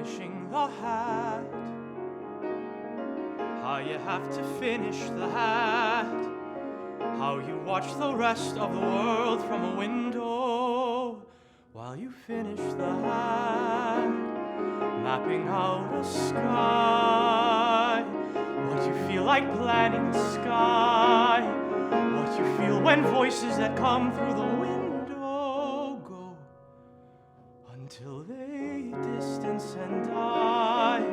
finishing the hat. How you have to finish the hat. How you watch the rest of the world from a window while you finish the hat. Mapping out a sky. What you feel like planning the sky. What you feel when voices that come through the window go until they distance and die,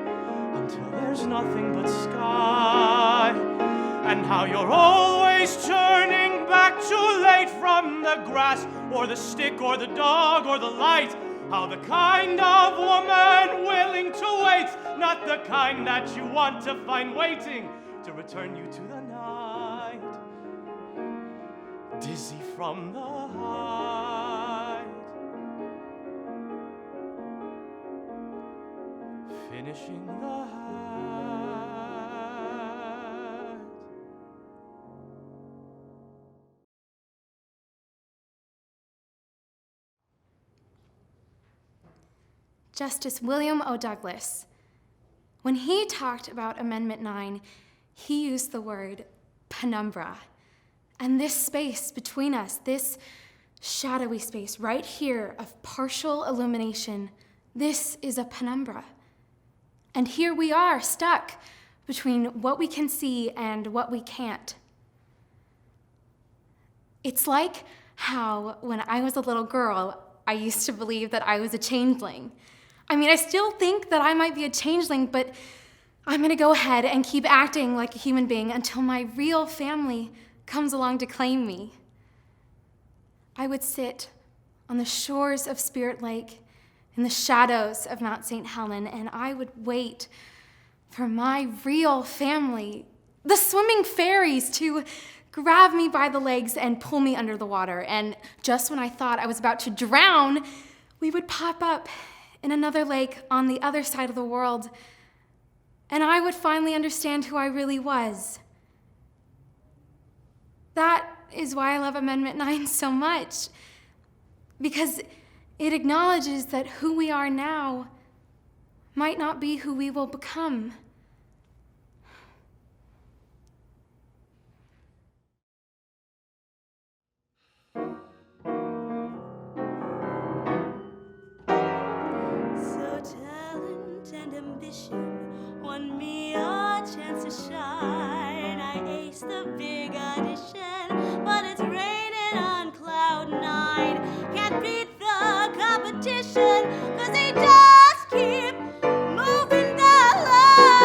until there's nothing but sky. And how you're always turning back too late from the grass or the stick or the dog or the light. How the kind of woman willing to wait, not the kind that you want to find waiting to return you to the night. Dizzy from the height. Finishing the hat. Justice William O. Douglas, when he talked about Amendment 9, he used the word penumbra. And this space between us, this shadowy space right here of partial illumination, this is a penumbra. And here we are, stuck between what we can see and what we can't. It's like how, when I was a little girl, I used to believe that I was a changeling. I mean, I still think that I might be a changeling, but I'm gonna go ahead and keep acting like a human being until my real family comes along to claim me. I would sit on the shores of Spirit Lake in the shadows of Mount St. Helen, and I would wait for my real family, the swimming fairies, to grab me by the legs and pull me under the water. And just when I thought I was about to drown, we would pop up in another lake on the other side of the world, and I would finally understand who I really was. That is why I love Amendment 9 so much, because it acknowledges that who we are now might not be who we will become. Won me a chance to shine. I aced the big audition, but it's raining on cloud 9. Can't beat the competition, 'cause they just keep moving the line.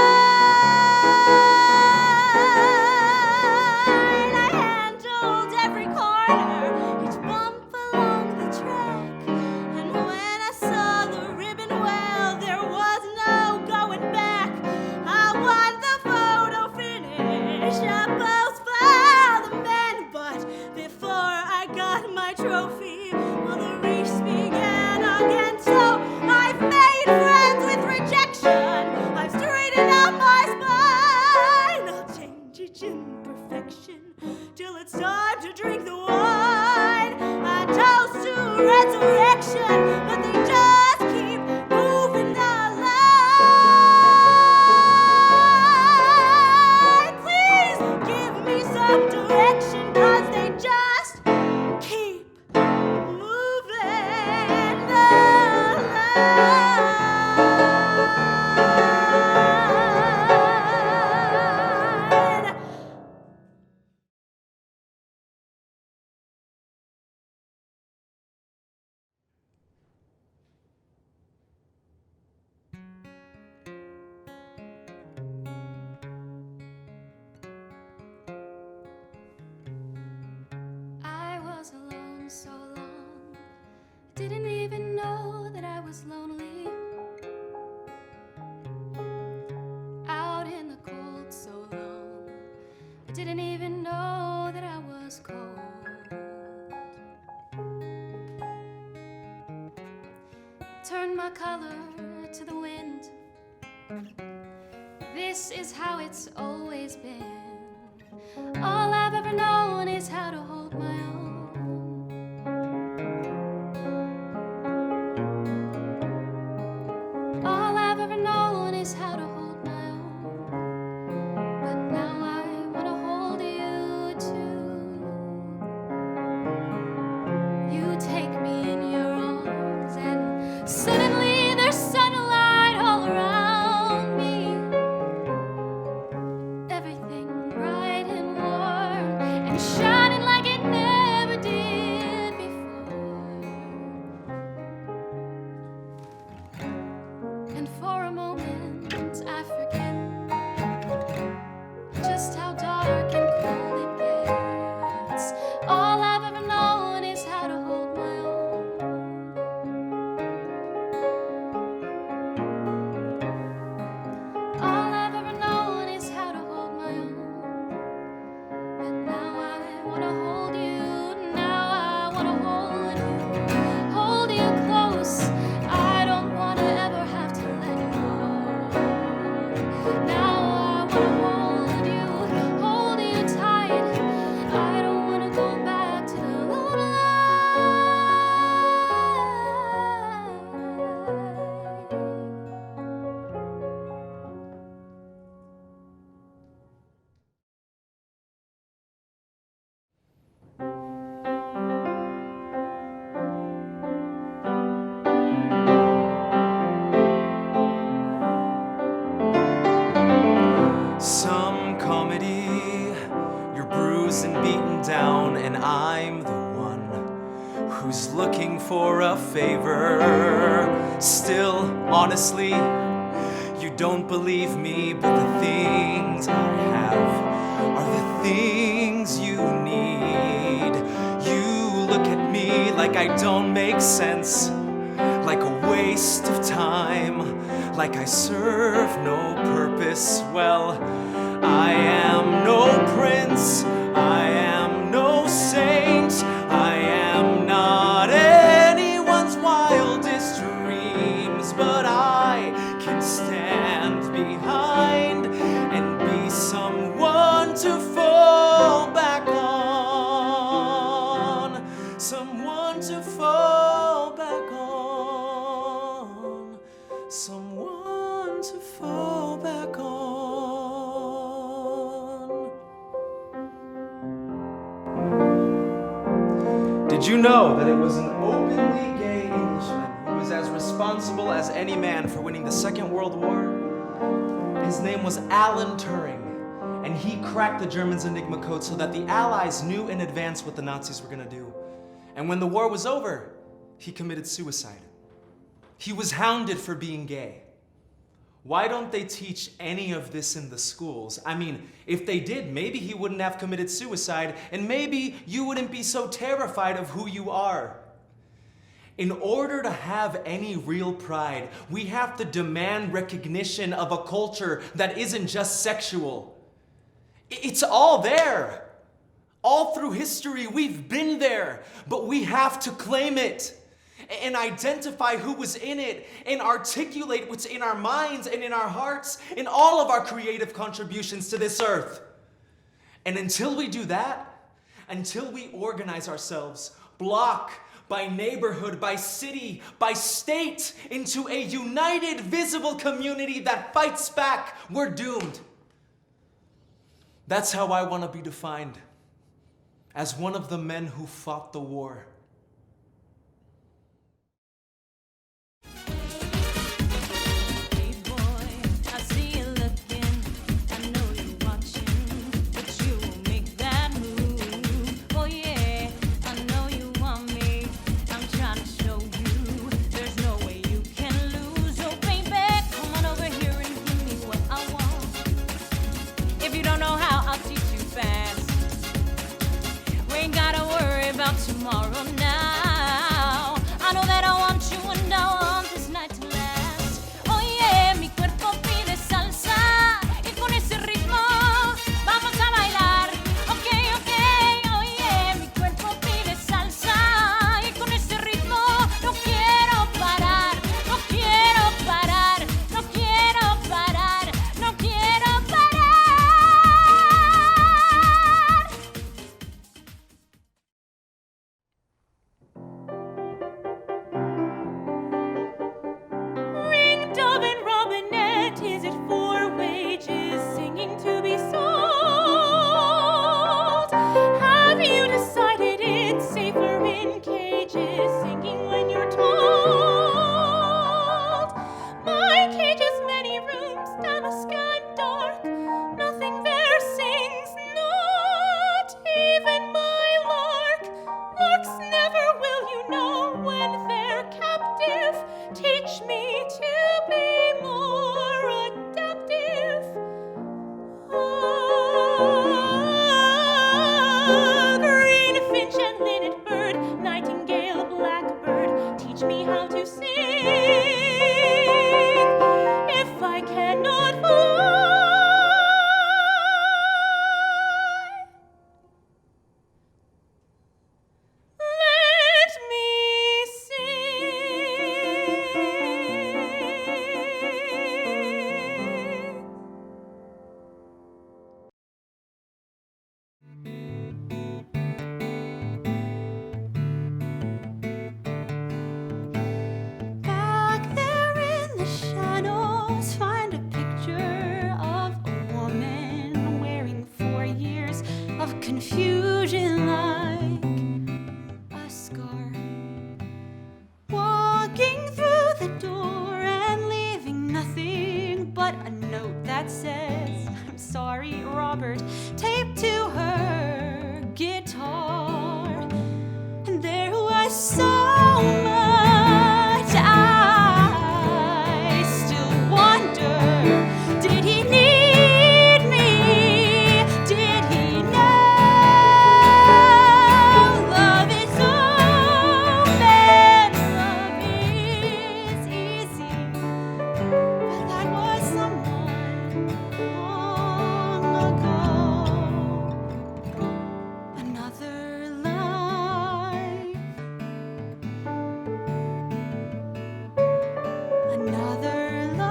I handled every corner, each bump along the track, and when I saw the ribbon, well, there was no going back. I won the photo finish, I posed for the men, but before I got my trophy, well, the race began again. So I've made friends with rejection, I've straightened out my spine. I'll change each imperfection till it's time to drink the wine. I toast to resurrection, but they just keep moving the line. Please give me some direction, 'cause they just keep moving the line. I was alone so long, didn't even know that I was lonely. Out in the cold so long, I didn't even know that I was cold. Turned my color to the wind. This is how it's always been. All I've ever known is how to hold my own. All I've shining like it never did before. And for a moment I forget just how dark and cold it gets. All I've ever known is how to hold my own. All I've ever known is how to hold my own. But now I wanna hold you. Now I wanna hold you close. I don't wanna ever have to let you go. Now I wanna hold you tight. I don't wanna go back to the old life. Some comedy, you're bruised and beaten down, and I'm the one who's looking for a favor. Still, honestly, you don't believe me, but the things I have are the things you need. You look at me like I don't make sense, like a waste of time, like I serve no purpose. Well, I am no prince, I am no saint, I am not anyone's wildest dreams, but I can stand behind and be someone to fall back on, someone to fall back on, someone to fall back on. Did you know that it was an openly gay Englishman who was as responsible as any man for winning the Second World War? His name was Alan Turing, and he cracked the Germans' Enigma code so that the Allies knew in advance what the Nazis were gonna do. And when the war was over, he committed suicide. He was hounded for being gay. Why don't they teach any of this in the schools? I mean, if they did, maybe he wouldn't have committed suicide, and maybe you wouldn't be so terrified of who you are. In order to have any real pride, we have to demand recognition of a culture that isn't just sexual. It's all there. All through history, we've been there, but we have to claim it and identify who was in it and articulate what's in our minds and in our hearts in all of our creative contributions to this earth. And until we do that, until we organize ourselves block by neighborhood, by city, by state into a united, visible community that fights back, we're doomed. That's how I want to be defined, as one of the men who fought the war. Tomorrow confusion like a scar. Walking through the door and leaving nothing but a note that says, "I'm sorry, Robert," taped to her guitar. And there was so much I still wonder. Did he need me? Did he know love is open, love is easy? But that was someone long ago. Another life, another life.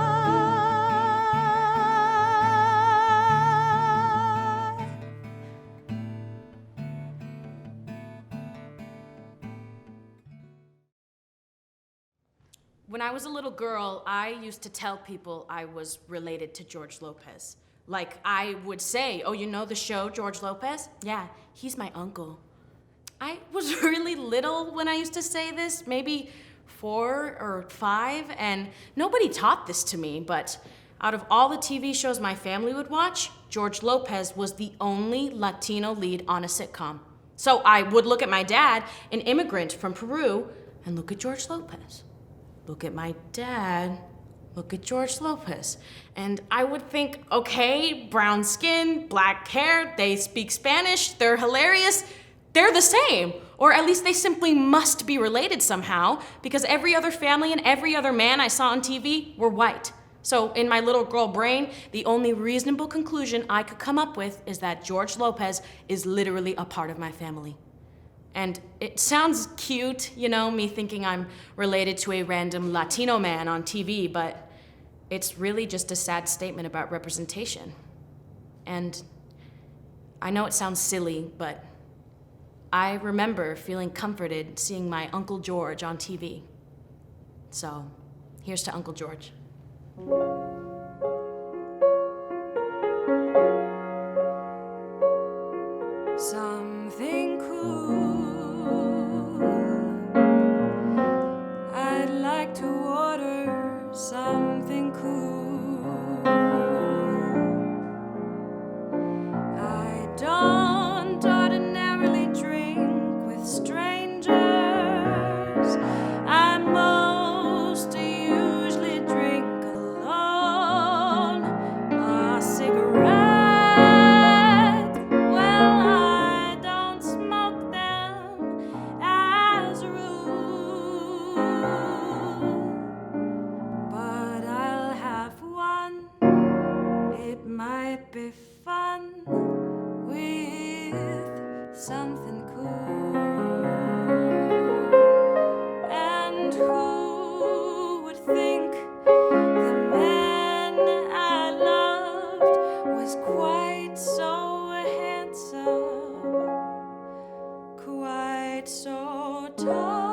When I was a little girl, I used to tell people I was related to George Lopez. Like, I would say, "Oh, you know the show George Lopez? Yeah, he's my uncle." I was really little when I used to say this, maybe 4 or 5, and nobody taught this to me, but out of all the TV shows my family would watch, George Lopez was the only Latino lead on a sitcom. So I would look at my dad, an immigrant from Peru, and look at George Lopez. Look at my dad, look at George Lopez. And I would think, okay, brown skin, black hair, they speak Spanish, they're hilarious, they're the same. Or at least they simply must be related somehow, because every other family and every other man I saw on TV were white. So in my little girl brain, the only reasonable conclusion I could come up with is that George Lopez is literally a part of my family. And it sounds cute, you know, me thinking I'm related to a random Latino man on TV, but it's really just a sad statement about representation. And I know it sounds silly, but I remember feeling comforted seeing my Uncle George on TV. So, here's to Uncle George. Something cool. I'd like to order something cool. I don't ordinarily drink with strangers. I most usually drink alone. A cigarette, well, I don't smoke them as a rule, but I'll have one. It might be fun with something cool. And who would think the man I loved was quite so handsome, quite so tall?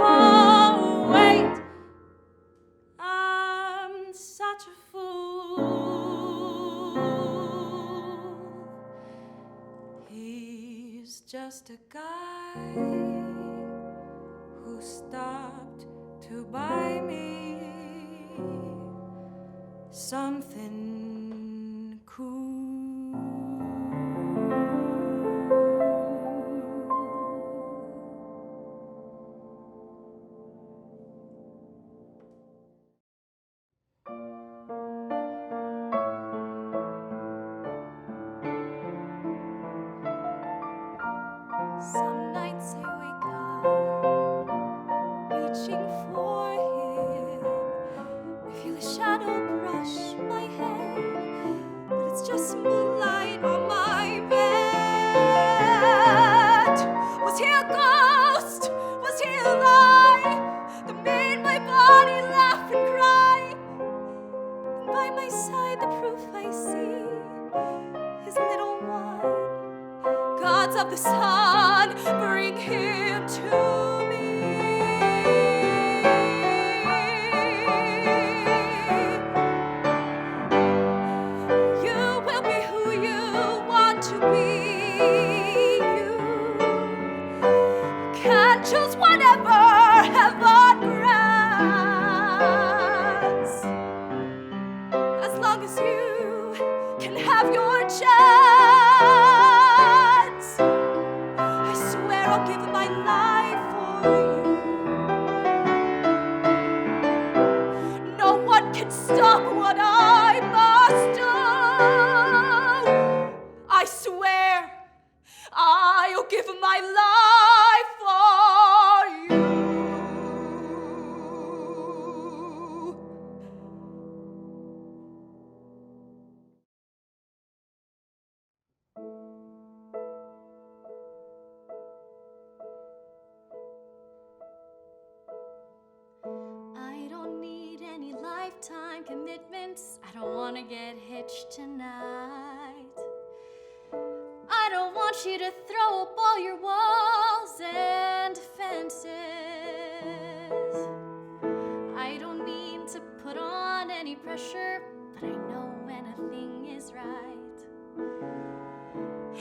Oh, wait, I'm such a fool. He's just a guy who stopped to buy me something cool. Some nights I wake up reaching for him. I feel a shadow brush my head, but it's just moonlight on my bed. Was he a ghost? Was he a lie that made my body laugh and cry? And by my side, the proof I see, his little one. Gods of the sun, bring him to me. You will be who you want. have your chance. I swear I'll give my life for you. No one can stop what I must do. I swear I'll give my life for you. I don't need any lifetime commitments. I don't want to get hitched tonight. I don't want you to throw up all your walls and fences. I don't mean to put on any pressure, but I know when a thing is right.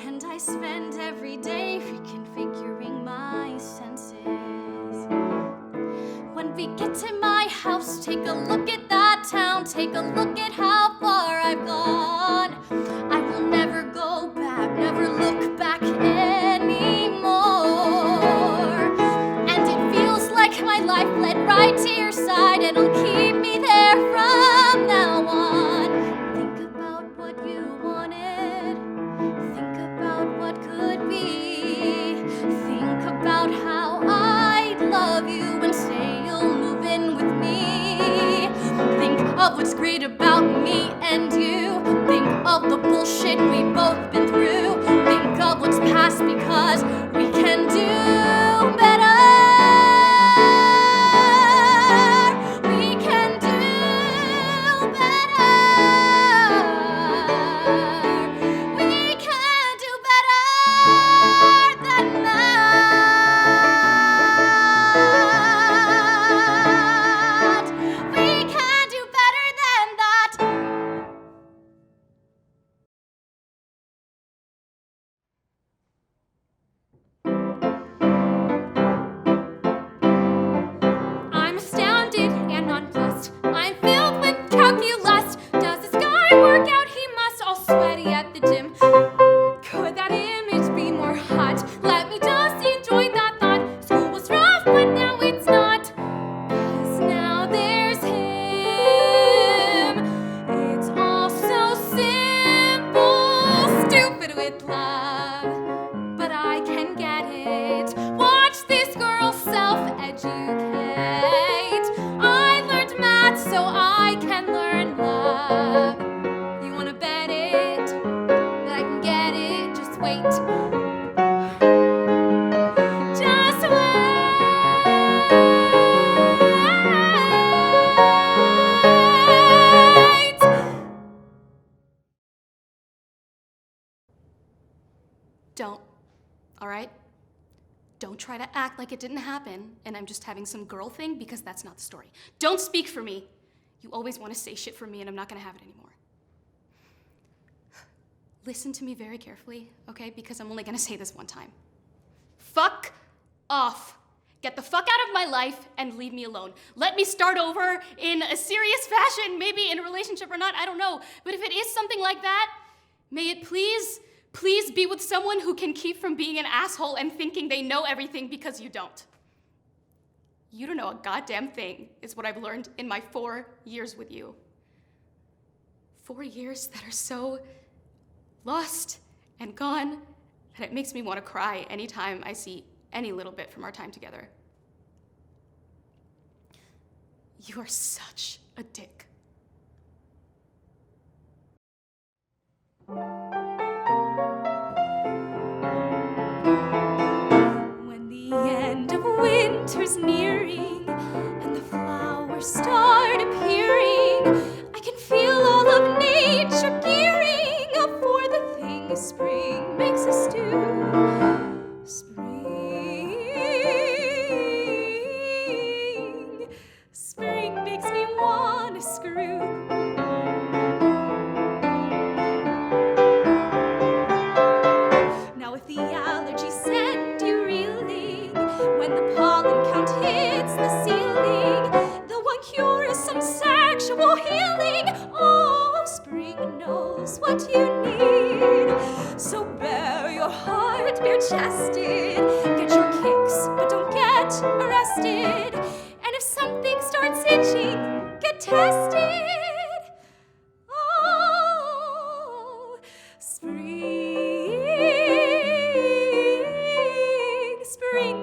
And I spend every day reconfiguring my senses. When we get to my house, take a look at that town, take a look at how far I've gone. I will never go back, never look back anymore. And it feels like my life led right to your side, and it'll keep me there from now on. Think about what you wanted, think about what could be, think about how I'd love you and say you'll move in with me. Think of what's great about me and you. Think of the bullshit we've both been through. Think of what's past, because we can do better. We can do better. We can do better than that. We can do better than that. I'm astounded and nonplussed. I'm filled with calculus. Does this guy work out? He must. All sweaty at the gym. Could that image be more hot? Let me just enjoy that thought. School was rough, but now it's not. 'Cause now there's him. It's all so simple. Stupid with love, but I can get it. Watch this girl self-educate. I learned math so I can learn love. You wanna bet it that I can get it? Just wait. Just wait. Don't, all right? Don't try to act like it didn't happen and I'm just having some girl thing, because that's not the story. Don't speak for me. You always want to say shit for me and I'm not gonna have it anymore. Listen to me very carefully, okay? Because I'm only gonna say this one time. Fuck off. Get the fuck out of my life and leave me alone. Let me start over in a serious fashion, maybe in a relationship or not, I don't know. But if it is something like that, may it please be with someone who can keep from being an asshole and thinking they know everything, because you don't. You don't know a goddamn thing, is what I've learned in my 4 years with you. 4 years that are so lost and gone that it makes me want to cry anytime I see any little bit from our time together. You are such a dick. When the end of winter's nearing and the flowers start appearing, I can feel all of nature gearing up for the thing spring makes us do. Spring makes me wanna scream. what you need. So bare your heart, bare chested. Get your kicks, but don't get arrested. And if something starts itching, get tested. Oh, spring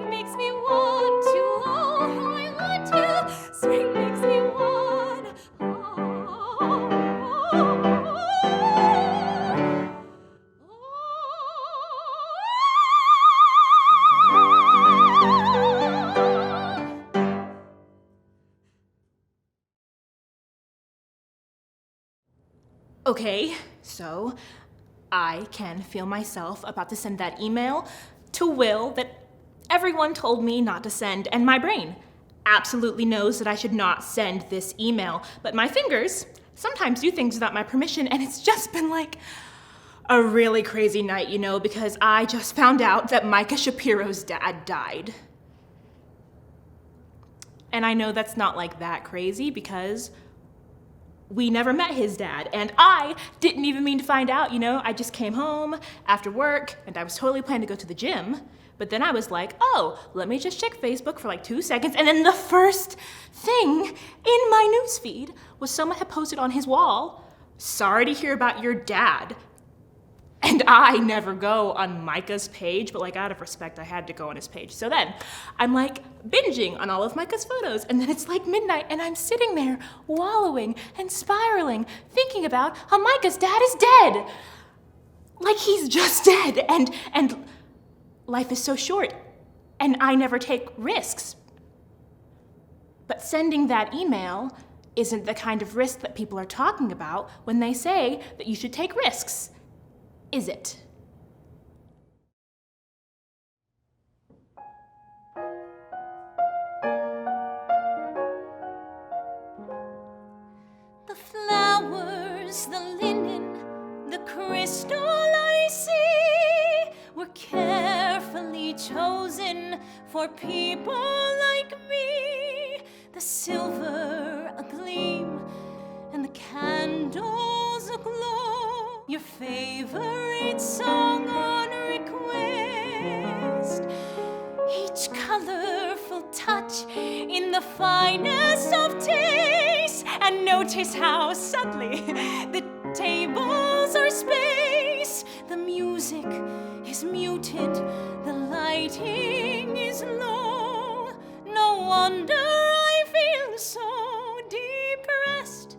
makes me want to. Oh, how I want to. Spring makes me want. Okay, so I can feel myself about to send that email to Will that everyone told me not to send, and my brain absolutely knows that I should not send this email, but my fingers sometimes do things without my permission, and it's just been like a really crazy night, you know, because I just found out that Micah Shapiro's dad died. And I know that's not like that crazy because we never met his dad, and I didn't even mean to find out, you know? I just came home after work, and I was totally planning to go to the gym, but then I was like, oh, let me just check Facebook for like 2 seconds, and then the first thing in my newsfeed was someone had posted on his wall, sorry to hear about your dad. And I never go on Micah's page, but like out of respect, I had to go on his page. So then I'm like binging on all of Micah's photos, and then it's like midnight, and I'm sitting there wallowing and spiraling, thinking about how Micah's dad is dead. Like he's just dead, and life is so short, and I never take risks. But sending that email isn't the kind of risk that people are talking about when they say that you should take risks. Is it? The flowers, the linen, the crystal I see were carefully chosen for people like me. The silver agleam and the candles aglow. Your favorite song on request. Each colorful touch in the finest of taste. And notice how subtly the tables are spaced. The music is muted, the lighting is low. No wonder I feel so depressed.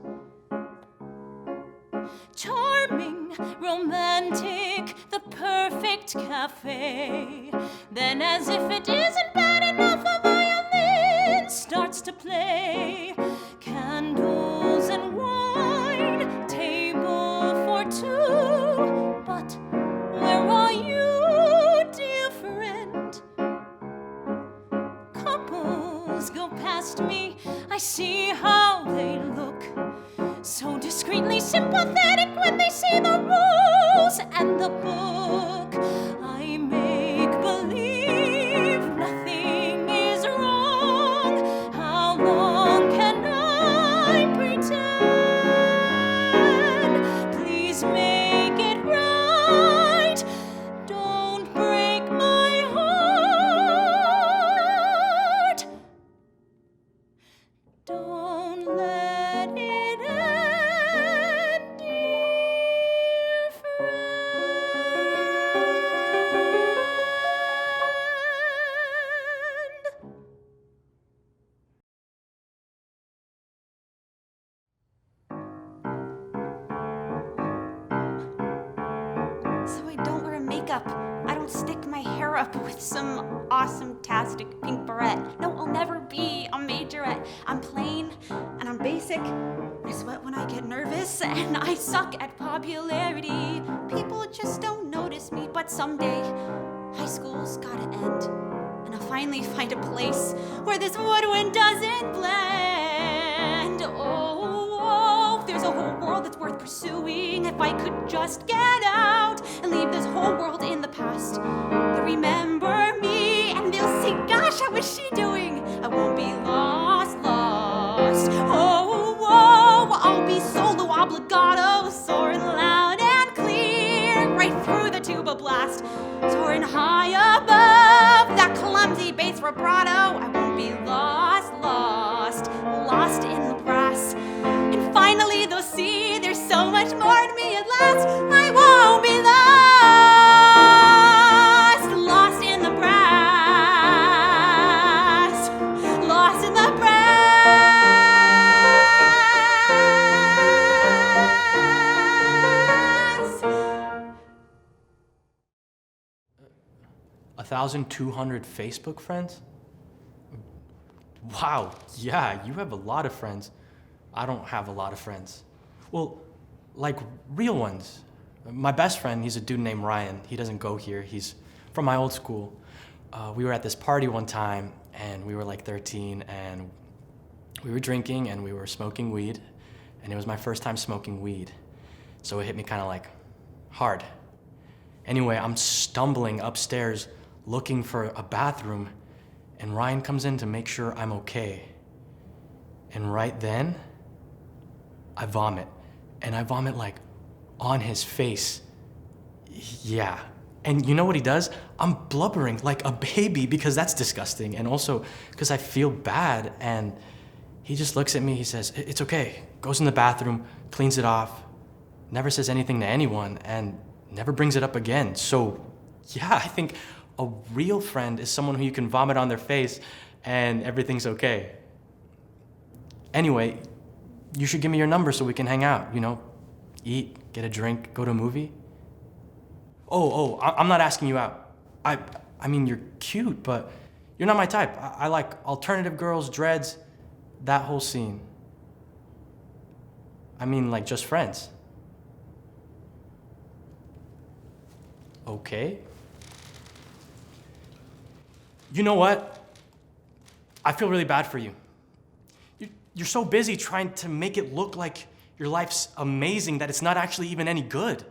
Charming, romantic, the perfect cafe. Then, as if it isn't bad enough, a violin starts to play. Candles and wine, table for two. But where are you, dear friend? Couples go past me, I see how they look. So discreetly sympathetic when they see the rules and the book. I make believe nothing is wrong. How long can I pretend? Please make it right. Don't break my heart. Don't let it end, dear friend. So I don't wear makeup. I don't stick my hair up with some awesome-tastic pink barrette. No, I'll never be a majorette. I'm plain and I'm basic. I sweat when I get nervous and I suck at popularity. People just don't notice me, but someday high school's gotta end. And I'll finally find a place where this woodwind doesn't blend. Oh, there's a whole world that's worth pursuing. If I could just get out and leave this whole world in the past. They'll remember me and they'll say, gosh, how is she doing? I won't be lost. Oh, I'll be solo obligato, soaring loud and soaring high above that clumsy bass vibrato. I won't be lost, lost in the brass. And finally they'll see there's so much more to me at last. I won't be lost, lost in the brass, lost in the brass. 1,200 Facebook friends? Wow, yeah, you have a lot of friends. I don't have a lot of friends. Well, like real ones. My best friend, he's a dude named Ryan. He doesn't go here. He's from my old school. We were at this party one time, and we were like 13, and we were drinking, and we were smoking weed, and it was my first time smoking weed. So it hit me kind of like hard. Anyway, I'm stumbling upstairs looking for a bathroom, and Ryan comes in to make sure I'm okay. And right then, I vomit. And I vomit like on his face. Yeah. And you know what he does? I'm blubbering like a baby because that's disgusting. And also because I feel bad. And he just looks at me, he says, "It's okay." Goes in the bathroom, cleans it off, never says anything to anyone, and never brings it up again. So yeah, I think a real friend is someone who you can vomit on their face and everything's okay. Anyway, you should give me your number so we can hang out, you know, eat, get a drink, go to a movie. I'm not asking you out. I mean, you're cute, but you're not my type. I like alternative girls, dreads, that whole scene. I mean, like just friends. Okay. You know what? I feel really bad for you. You're so busy trying to make it look like your life's amazing that it's not actually even any good.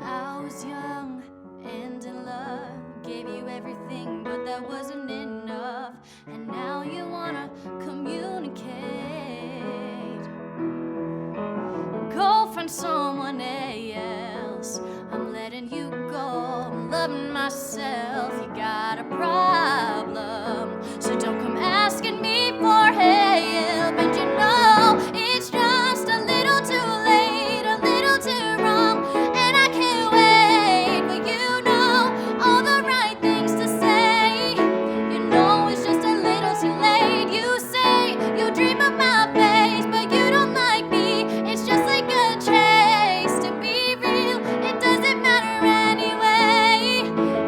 I was young and in love, gave you everything, but that wasn't enough. And now you wanna communicate. Go find someone else. I'm letting you go. I'm loving myself. You got a problem, so don't come asking me for help. And you know it's just a little too late, a little too wrong. And I can't wait, but you know all the right things to say. You know it's just a little too late. You say you dream of my face, but you don't like me. It's just like a chase. To be real, it doesn't matter anyway.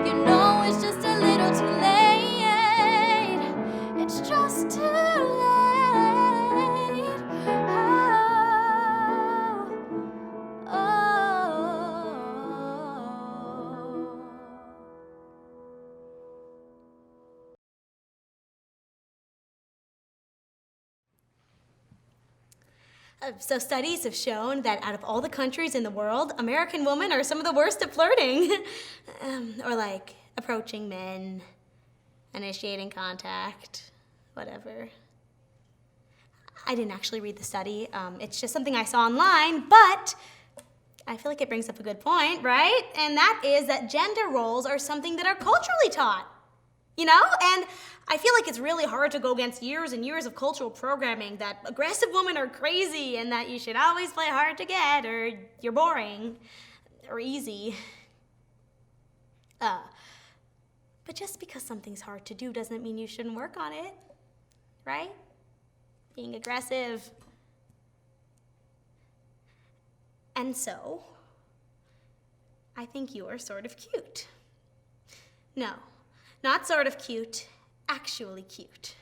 You know it's just a little too late. It's just too late. Oh, oh. So studies have shown that out of all the countries in the world, American women are some of the worst at flirting. Or like approaching men, initiating contact, whatever. I didn't actually read the study. It's just something I saw online, but I feel like it brings up a good point, right? And that is that gender roles are something that are culturally taught. You know? And I feel like it's really hard to go against years and years of cultural programming that aggressive women are crazy and that you should always play hard to get or you're boring or easy. But just because something's hard to do doesn't mean you shouldn't work on it, right? Being aggressive. And so, I think you're sort of cute. No. Not sort of cute, actually cute.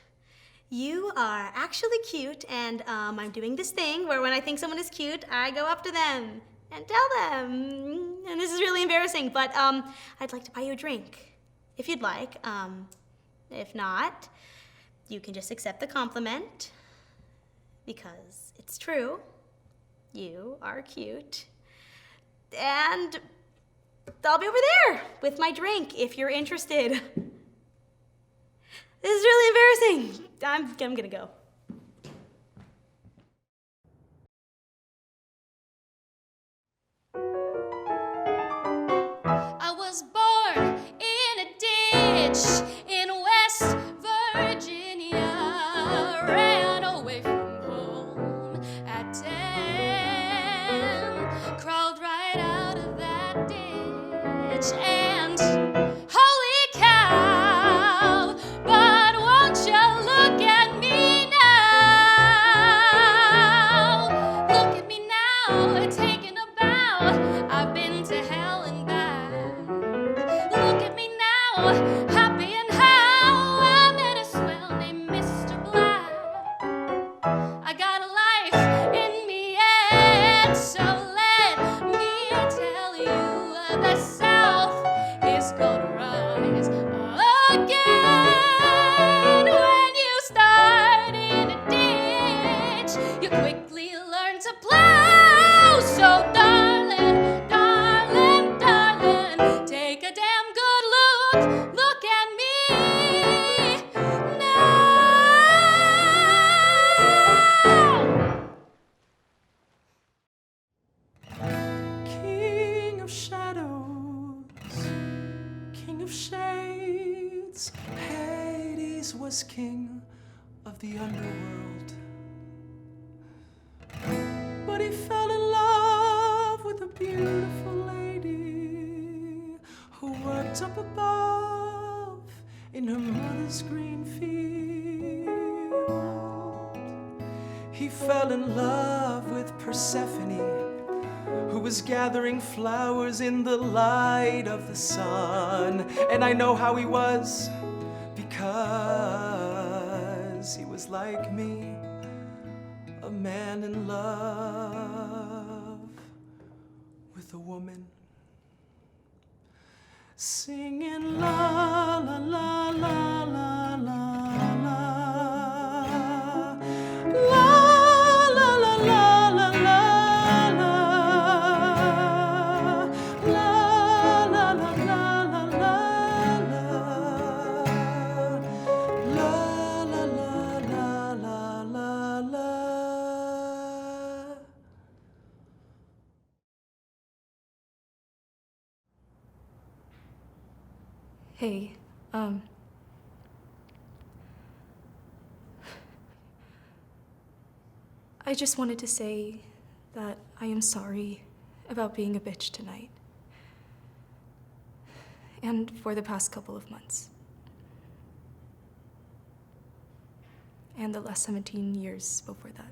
You are actually cute, and I'm doing this thing where when I think someone is cute, I go up to them and tell them. And this is really embarrassing, but I'd like to buy you a drink, if you'd like. If not, you can just accept the compliment, because it's true. You are cute. And I'll be over there with my drink if you're interested. This is really embarrassing. I'm gonna go. always was king of the underworld. But he fell in love with a beautiful lady who worked up above in her mother's green field. He fell in love with Persephone, who was gathering flowers in the light of the sun. And I know how he was, because he was like me, a man in love with a woman. Singing la la la la la la la la la la la la la la la la la la la Hey, I just wanted to say that I am sorry about being a bitch tonight. And for the past couple of months. And the last 17 years before that.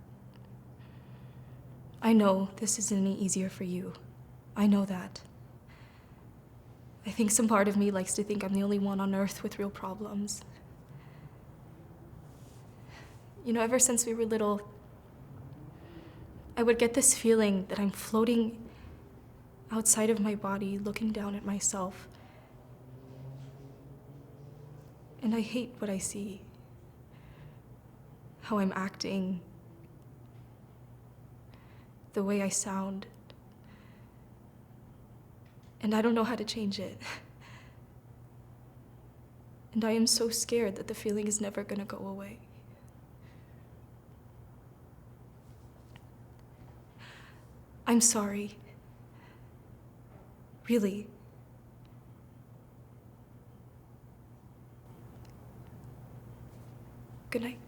I know this isn't any easier for you. I know that. I think some part of me likes to think I'm the only one on earth with real problems. You know, ever since we were little, I would get this feeling that I'm floating outside of my body, looking down at myself. And I hate what I see. How I'm acting. The way I sound. And I don't know how to change it. And I am so scared that the feeling is never gonna go away. I'm sorry. Really. Good night.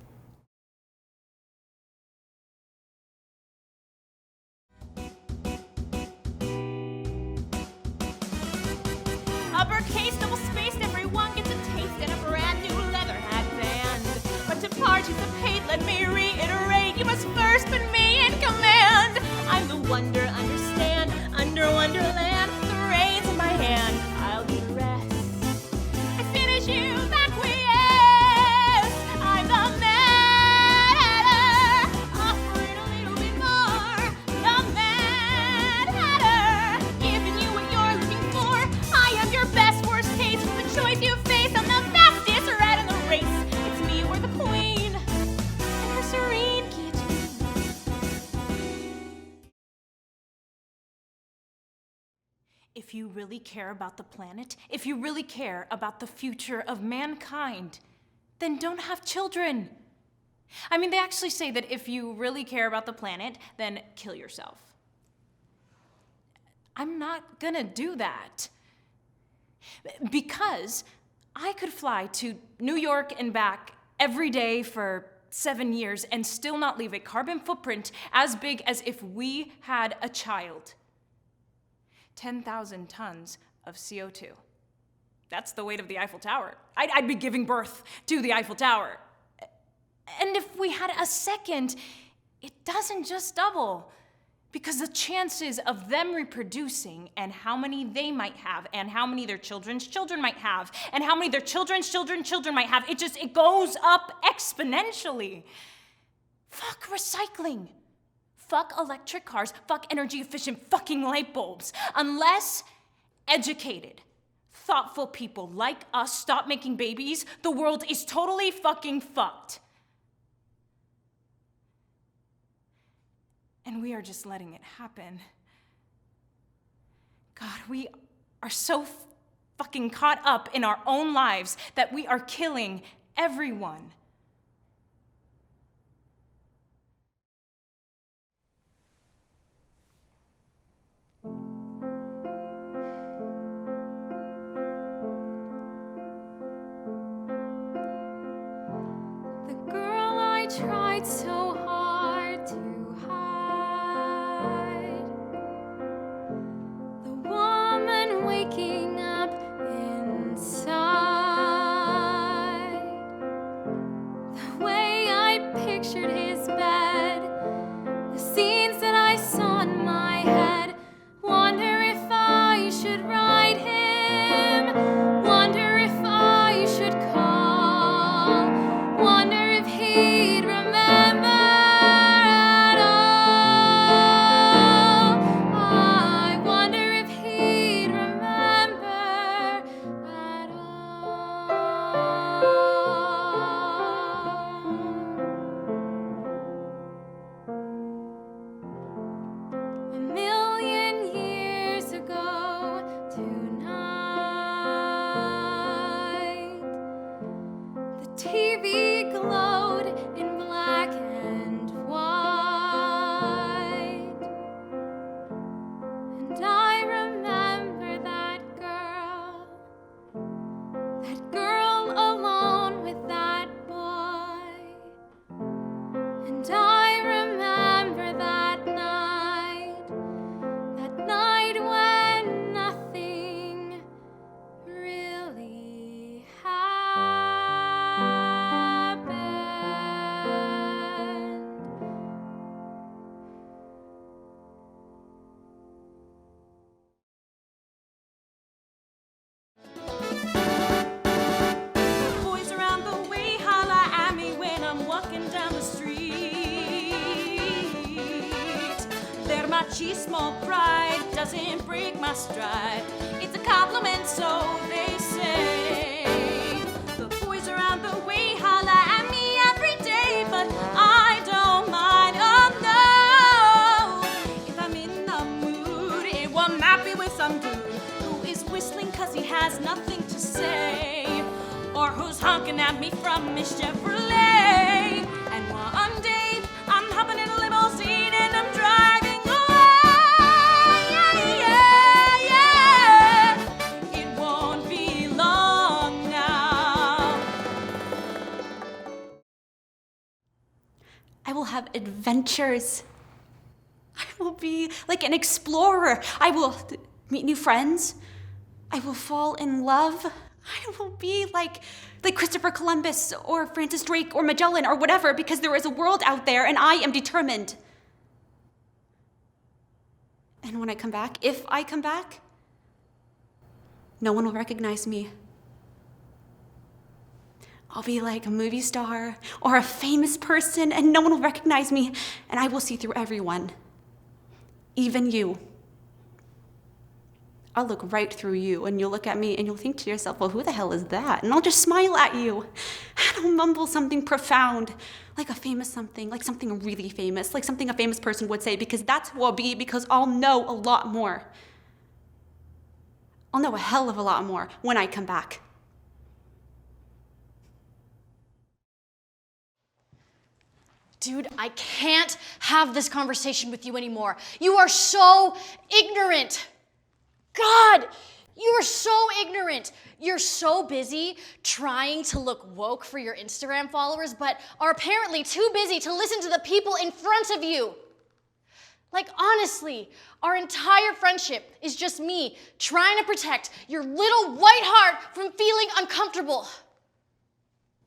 Uppercase, double spaced, everyone gets a taste in a brand new leather hat band. But to participate, let me reiterate, you must first put me in command. I'm the wonder, understand, under Wonderland, the reins in my hand, I'll do the rest. I finish you, acquiesce, I'm the Mad Hatter, offering a little bit more, the Mad Hatter, giving you what you're looking for. I am your best, worst case, for the choice you face. I'm the fastest rat in the race. It's me or the queen, and her serene guillotine. If you really care about the planet, if you really care about the future of mankind, then don't have children. I mean, they actually say that if you really care about the planet, then kill yourself. I'm not gonna do that. Because I could fly to New York and back every day for 7 years and still not leave a carbon footprint as big as if we had a child. 10,000 tons of CO2. That's the weight of the Eiffel Tower. I'd be giving birth to the Eiffel Tower. And if we had a second, it doesn't just double. Because the chances of them reproducing and how many they might have and how many their children's children might have and how many their children's children might have, it goes up exponentially. Fuck recycling. Fuck electric cars. Fuck energy efficient fucking light bulbs. Unless educated, thoughtful people like us stop making babies, the world is totally fucking fucked. And we are just letting it happen. God, we are so fucking caught up in our own lives that we are killing everyone. tried so hard to hide the woman waking up inside. The way I pictured his bed, the scenes that I saw in my head. Wonder if I should write him. Wonder if I should call. Wonder if he'd remember at all. I wonder if he'd remember at all. A million years ago tonight, the TV glowed in black and white, and I remember that girl alone with that boy, and I remember that night when nothing really happened. Boys around the way holla at me when I'm walking down the street. Their machismo pride doesn't break my stride. It's a compliment, so they say. The boys around the way holla at me every day, but I don't mind. Oh no! If I'm in the mood, it will not be with some dude who is whistling 'cause he has nothing to say, or who's honking at me from his Chevrolet. And one day I'm hopping in a limousine and I'm driving away. Yeah, yeah, yeah. It won't be long now. I will have adventures. I will be like an explorer. I will meet new friends. I will fall in love. I will be like Christopher Columbus or Francis Drake or Magellan or whatever, because there is a world out there and I am determined. And when I come back, if I come back, no one will recognize me. I'll be like a movie star or a famous person and no one will recognize me, and I will see through everyone, even you. I'll look right through you and you'll look at me and you'll think to yourself, well, who the hell is that? And I'll just smile at you. And I'll mumble something profound, like a famous something, like something really famous, like something a famous person would say, because that's who I'll be, because I'll know a lot more. I'll know a hell of a lot more when I come back. Dude, I can't have this conversation with you anymore. You are so ignorant. God, you are so ignorant. You're so busy trying to look woke for your Instagram followers, but are apparently too busy to listen to the people in front of you. Like, honestly, our entire friendship is just me trying to protect your little white heart from feeling uncomfortable.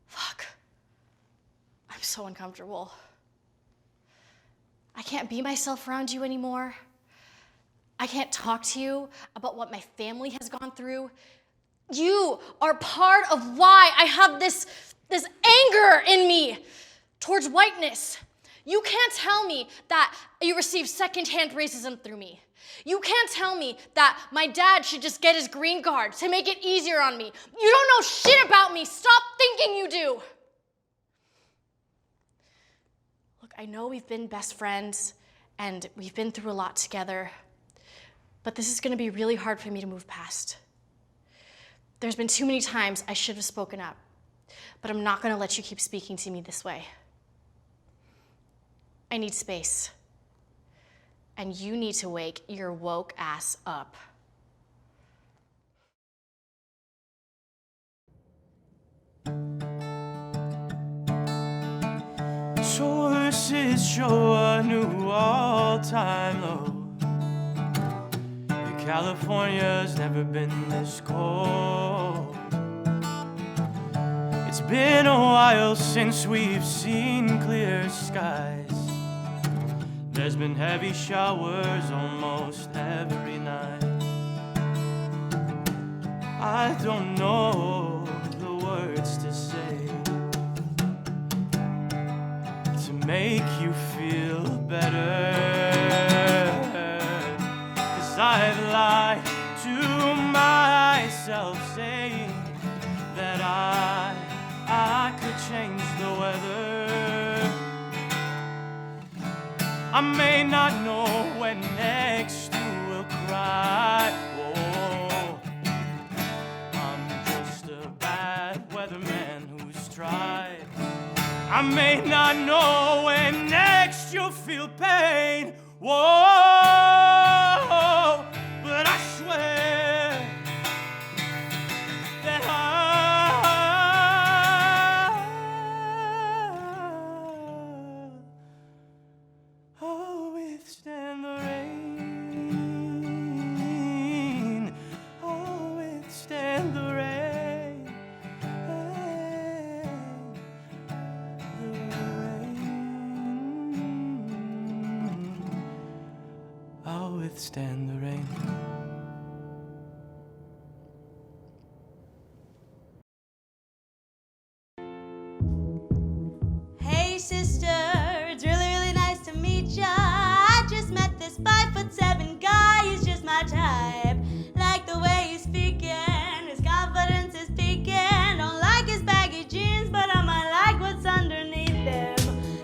Fuck. I'm so uncomfortable. I can't be myself around you anymore. I can't talk to you about what my family has gone through. You are part of why I have this anger in me towards whiteness. You can't tell me that you received secondhand racism through me. You can't tell me that my dad should just get his green card to make it easier on me. You don't know shit about me. Stop thinking you do. Look, I know we've been best friends and we've been through a lot together, but this is gonna be really hard for me to move past. There's been too many times I should have spoken up, but I'm not gonna let you keep speaking to me this way. I need space. And you need to wake your woke ass up. prices show a new all-time low. California's never been this cold. It's been a while since we've seen clear skies. There's been heavy showers almost every night. I don't know the words to say to make you feel better. I've lied to myself, saying that I could change the weather. I may not know when next you will cry. Oh, I'm just a bad weatherman who's tried. I may not know when next you'll feel pain. Whoa, but I swear that I'll withstand the rain. I'll withstand the rain. I'll withstand the rain. Hey sister, it's really nice to meet ya. I just met this 5'7" guy, he's just my type. Like the way he's speaking, his confidence is peaking. Don't like his baggy jeans, but I might like what's underneath them.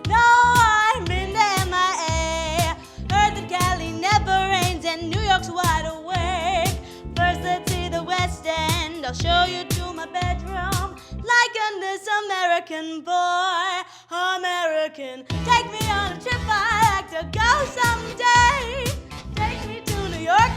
No, I've been to MIA, heard that Cali never rains and New York's wide awake. First let's see the West End, I'll show you to my bedroom. Like this American boy, American. Take me on a trip, I'd like to go someday. Take me to New York